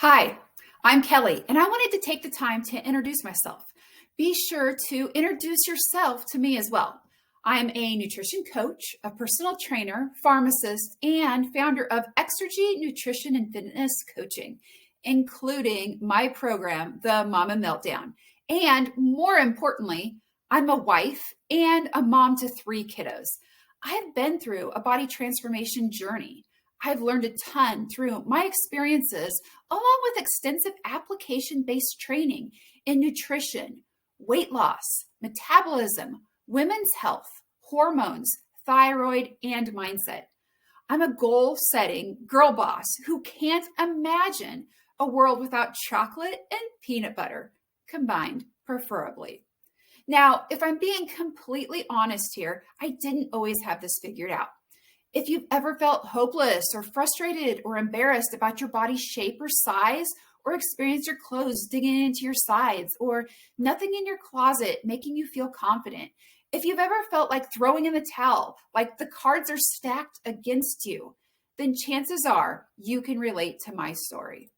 Hi, I'm Kelly, and I wanted to take the time to introduce myself. Be sure to introduce yourself to me as well. I'm a nutrition coach, a personal trainer, pharmacist, and founder of Exergy Nutrition and Fitness Coaching, including my program, the Mama Meltdown. And more importantly, I'm a wife and a mom to 3 kiddos. I've been through a body transformation journey. I've learned a ton through my experiences, along with extensive application-based training in nutrition, weight loss, metabolism, women's health, hormones, thyroid, and mindset. I'm a goal-setting girl boss who can't imagine a world without chocolate and peanut butter, combined preferably. Now, if I'm being completely honest here, I didn't always have this figured out. If you've ever felt hopeless or frustrated or embarrassed about your body's shape or size, or experienced your clothes digging into your sides, or nothing in your closet making you feel confident, if you've ever felt like throwing in the towel, like the cards are stacked against you, then chances are you can relate to my story.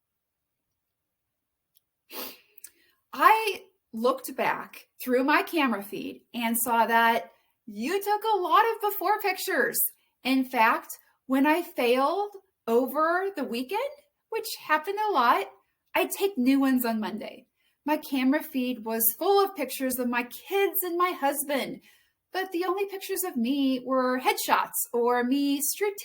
I looked back through my camera feed and saw that you took a lot of before pictures. In fact, when I failed over the weekend, which happened a lot, I'd take new ones on Monday. My camera feed was full of pictures of my kids and my husband, but the only pictures of me were headshots or me strategically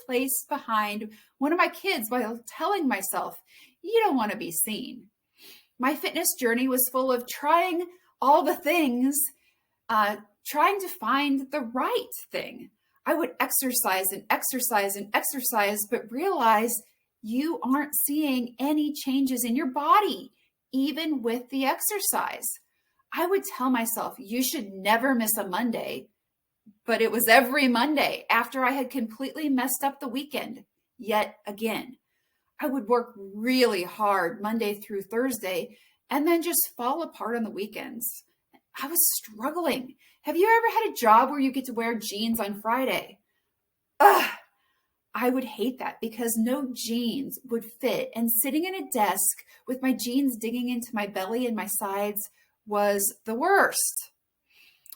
placed behind one of my kids while telling myself, you don't want to be seen. My fitness journey was full of trying all the things, trying to find the right thing. I would exercise and exercise and exercise, but realize you aren't seeing any changes in your body, even with the exercise. I would tell myself, you should never miss a Monday, but it was every Monday after I had completely messed up the weekend. Yet again, I would work really hard Monday through Thursday and then just fall apart on the weekends. I was struggling. Have you ever had a job where you get to wear jeans on Friday? Ugh, I would hate that because no jeans would fit. And sitting at a desk with my jeans digging into my belly and my sides was the worst.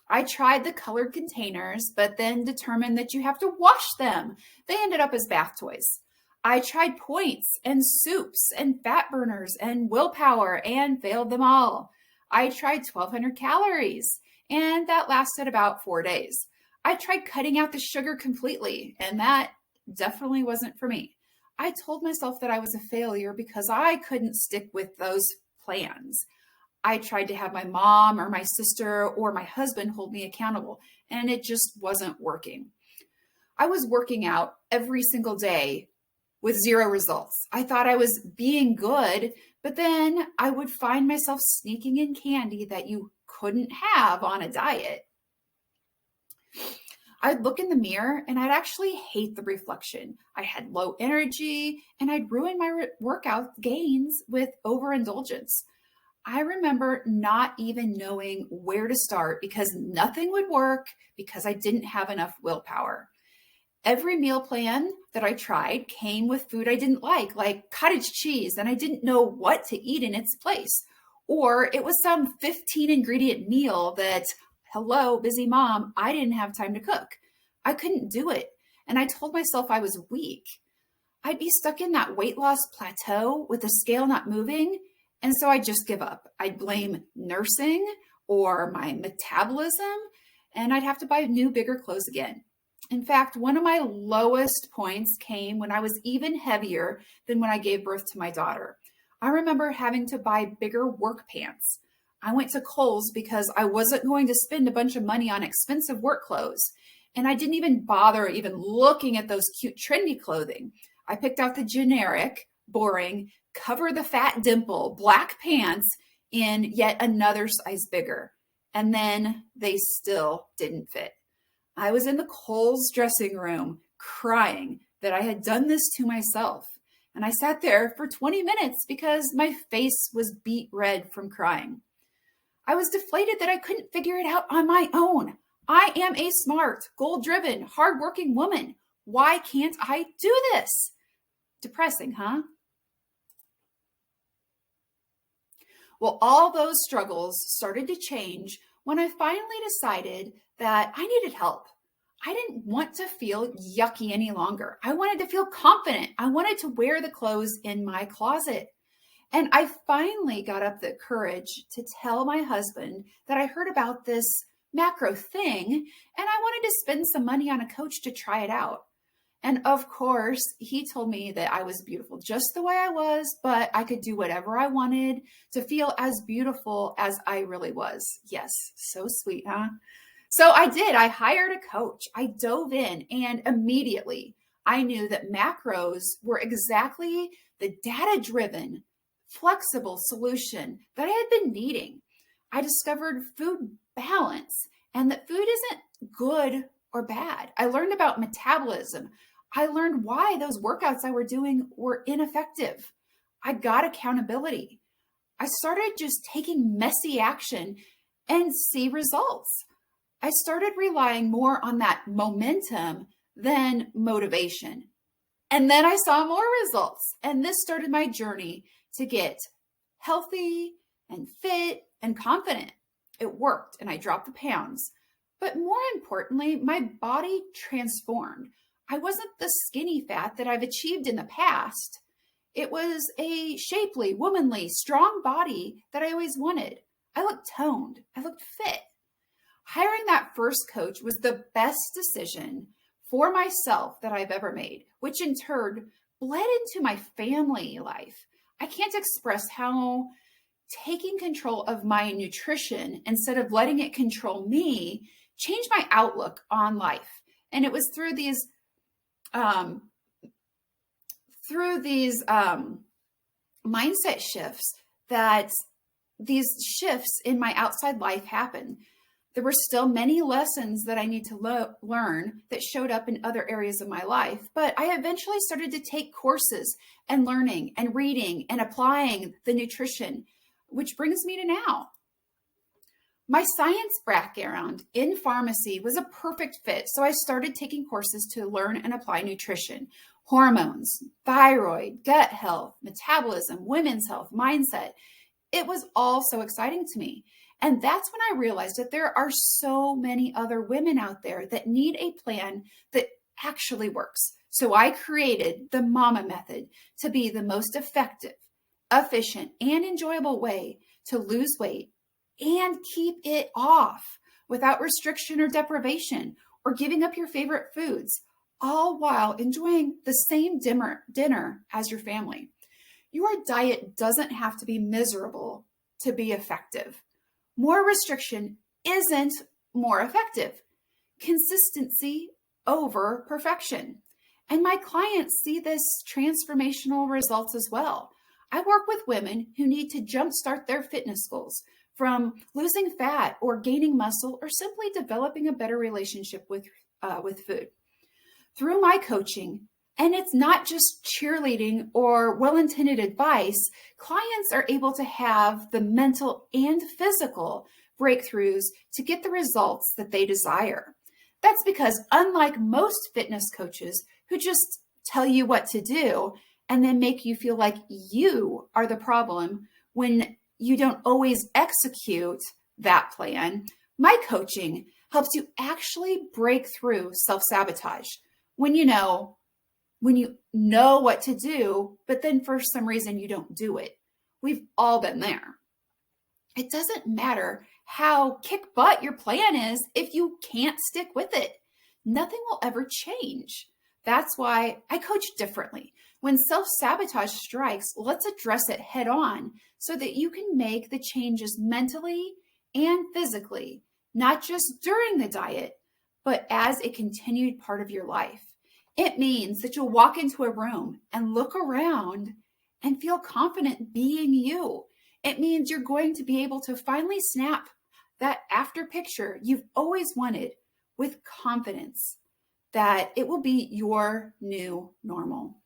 I tried the colored containers, but then determined that you have to wash them. They ended up as bath toys. I tried points and soups and fat burners and willpower and failed them all. I tried 1,200 calories, and that lasted about 4 days. I tried cutting out the sugar completely, and that definitely wasn't for me. I told myself that I was a failure because I couldn't stick with those plans. I tried to have my mom or my sister or my husband hold me accountable, and it just wasn't working. I was working out every single day with 0 results. I thought I was being good, but then I would find myself sneaking in candy that you couldn't have on a diet. I'd look in the mirror and I'd actually hate the reflection. I had low energy and I'd ruin my workout gains with overindulgence. I remember not even knowing where to start because nothing would work because I didn't have enough willpower. Every meal plan that I tried came with food I didn't like cottage cheese, and I didn't know what to eat in its place. Or it was some 15-ingredient meal that, hello, busy mom, I didn't have time to cook. I couldn't do it, and I told myself I was weak. I'd be stuck in that weight loss plateau with the scale not moving, and so I'd just give up. I'd blame nursing or my metabolism, and I'd have to buy new, bigger clothes again. In fact, one of my lowest points came when I was even heavier than when I gave birth to my daughter. I remember having to buy bigger work pants. I went to Kohl's because I wasn't going to spend a bunch of money on expensive work clothes. And I didn't even bother even looking at those cute, trendy clothing. I picked out the generic, boring, cover the fat dimple, black pants in yet another size bigger. And then they still didn't fit. I was in the Kohl's dressing room crying that I had done this to myself. And I sat there for 20 minutes because my face was beet red from crying. I was deflated that I couldn't figure it out on my own. I am a smart, goal-driven, hardworking woman. Why can't I do this? Depressing, huh? Well, all those struggles started to change when I finally decided that I needed help. I didn't want to feel yucky any longer. I wanted to feel confident. I wanted to wear the clothes in my closet. And I finally got up the courage to tell my husband that I heard about this macro thing and I wanted to spend some money on a coach to try it out. And of course, he told me that I was beautiful just the way I was, but I could do whatever I wanted to feel as beautiful as I really was. Yes, so sweet, huh? So I did. I hired a coach. I dove in, and immediately I knew that macros were exactly the data-driven, flexible solution that I had been needing. I discovered food balance and that food isn't good or bad. I learned about metabolism. I learned why those workouts I were doing were ineffective. I got accountability. I started just taking messy action and see results. I started relying more on that momentum than motivation. And then I saw more results. And this started my journey to get healthy and fit and confident. It worked and I dropped the pounds. But more importantly, my body transformed. I wasn't the skinny fat that I've achieved in the past. It was a shapely, womanly, strong body that I always wanted. I looked toned. I looked fit. Hiring that first coach was the best decision for myself that I've ever made, which in turn bled into my family life. I can't express how taking control of my nutrition instead of letting it control me changed my outlook on life. And it was through these mindset shifts that these shifts in my outside life happened. There were still many lessons that I need to learn that showed up in other areas of my life, but I eventually started to take courses and learning and reading and applying the nutrition, which brings me to now. My science background in pharmacy was a perfect fit, so I started taking courses to learn and apply nutrition, hormones, thyroid, gut health, metabolism, women's health, mindset. It was all so exciting to me. And that's when I realized that there are so many other women out there that need a plan that actually works. So I created the Mama Method to be the most effective, efficient, and enjoyable way to lose weight and keep it off without restriction or deprivation or giving up your favorite foods, all while enjoying the same dinner as your family. Your diet doesn't have to be miserable to be effective. More restriction isn't more effective. Consistency over perfection. And my clients see this transformational results as well. I work with women who need to jumpstart their fitness goals, from losing fat or gaining muscle or simply developing a better relationship with food. Through my coaching, and it's not just cheerleading or well-intended advice, clients are able to have the mental and physical breakthroughs to get the results that they desire. That's because unlike most fitness coaches who just tell you what to do and then make you feel like you are the problem when you don't always execute that plan, my coaching helps you actually break through self-sabotage when you know what to do, but then for some reason you don't do it. We've all been there. It doesn't matter how kick butt your plan is if you can't stick with it. Nothing will ever change. That's why I coach differently. When self-sabotage strikes, let's address it head on so that you can make the changes mentally and physically, not just during the diet, but as a continued part of your life. It means that you'll walk into a room and look around and feel confident being you. It means you're going to be able to finally snap that after picture you've always wanted with confidence that it will be your new normal.